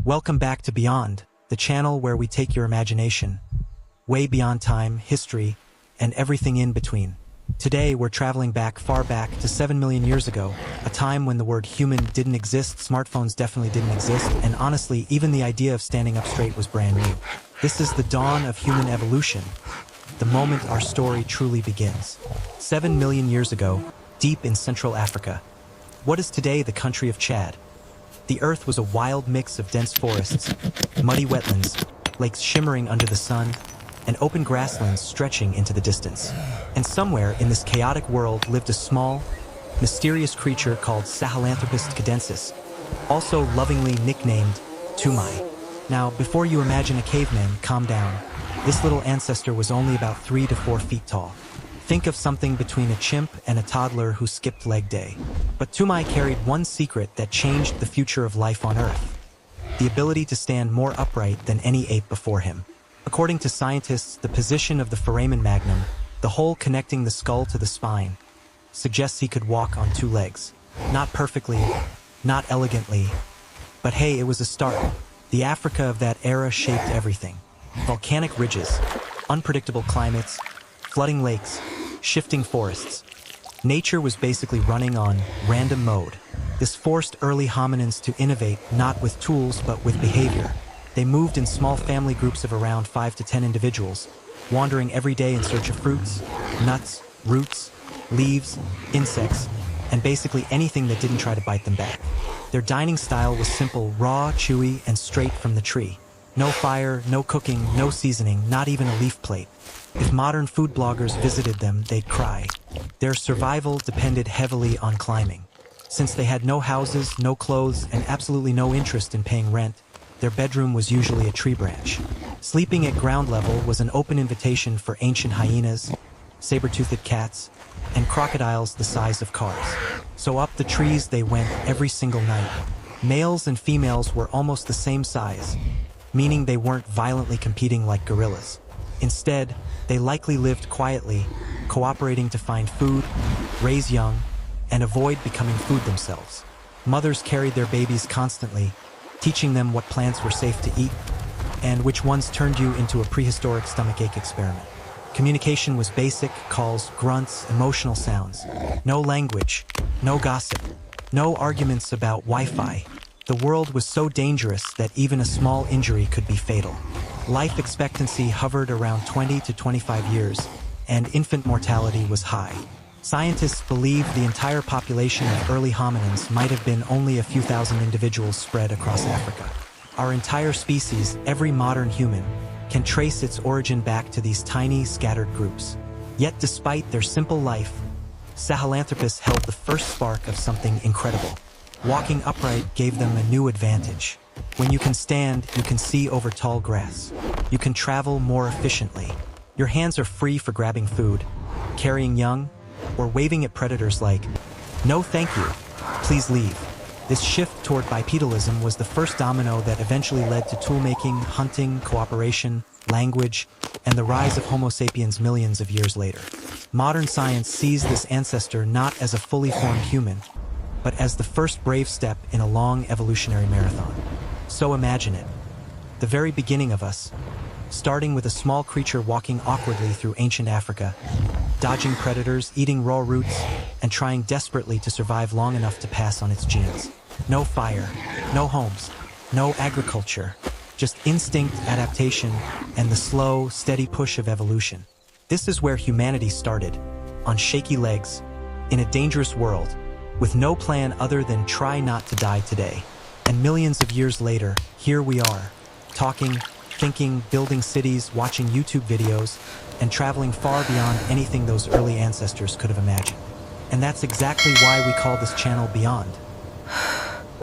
Welcome back to Beyond, the channel where we take your imagination way beyond time, history, and everything in between. Today, we're traveling far back to 7 million years ago, a time when the word human didn't exist, smartphones definitely didn't exist, and honestly, even the idea of standing up straight was brand new. This is the dawn of human evolution, the moment our story truly begins. 7 million years ago, deep in Central Africa, what is today the country of Chad? The earth was a wild mix of dense forests, muddy wetlands, lakes shimmering under the sun, and open grasslands stretching into the distance. And somewhere in this chaotic world lived a small, mysterious creature called Sahelanthropus cadensis, also lovingly nicknamed Tumai. Now, before you imagine a caveman, calm down. This little ancestor was only about 3 to 4 feet tall. Think of something between a chimp and a toddler who skipped leg day. But Tumai carried one secret that changed the future of life on Earth: the ability to stand more upright than any ape before him. According to scientists, the position of the foramen magnum, the hole connecting the skull to the spine, suggests he could walk on 2 legs. Not perfectly, not elegantly, but hey, it was a start. The Africa of that era shaped everything. Volcanic ridges, unpredictable climates, flooding lakes, shifting forests. Nature was basically running on random mode. This forced early hominins to innovate not with tools but with behavior. They moved in small family groups of around 5 to 10 individuals, wandering every day in search of fruits, nuts, roots, leaves, insects, and basically anything that didn't try to bite them back. Their dining style was simple, raw, chewy, and straight from the tree. No fire, no cooking, no seasoning, not even a leaf plate. If modern food bloggers visited them, they'd cry. Their survival depended heavily on climbing. Since they had no houses, no clothes, and absolutely no interest in paying rent, their bedroom was usually a tree branch. Sleeping at ground level was an open invitation for ancient hyenas, saber-toothed cats, and crocodiles the size of cars. So up the trees they went every single night. Males and females were almost the same size, meaning they weren't violently competing like gorillas. Instead, they likely lived quietly, cooperating to find food, raise young, and avoid becoming food themselves. Mothers carried their babies constantly, teaching them what plants were safe to eat, and which ones turned you into a prehistoric stomachache experiment. Communication was basic: calls, grunts, emotional sounds. No language, no gossip, no arguments about Wi-Fi. The world was so dangerous that even a small injury could be fatal. Life expectancy hovered around 20 to 25 years, and infant mortality was high. Scientists believe the entire population of early hominins might have been only a few thousand individuals spread across Africa. Our entire species, every modern human, can trace its origin back to these tiny, scattered groups. Yet despite their simple life, Sahelanthropus held the first spark of something incredible. Walking upright gave them a new advantage. When you can stand, you can see over tall grass. You can travel more efficiently. Your hands are free for grabbing food, carrying young, or waving at predators like, "No thank you, please leave." This shift toward bipedalism was the first domino that eventually led to toolmaking, hunting, cooperation, language, and the rise of Homo sapiens millions of years later. Modern science sees this ancestor not as a fully formed human, but as the first brave step in a long evolutionary marathon. So imagine it, the very beginning of us, starting with a small creature walking awkwardly through ancient Africa, dodging predators, eating raw roots, and trying desperately to survive long enough to pass on its genes. No fire, no homes, no agriculture, just instinct, adaptation, and the slow, steady push of evolution. This is where humanity started, on shaky legs, in a dangerous world, with no plan other than try not to die today. And millions of years later, here we are, talking, thinking, building cities, watching YouTube videos, and traveling far beyond anything those early ancestors could have imagined. And that's exactly why we call this channel Beyond.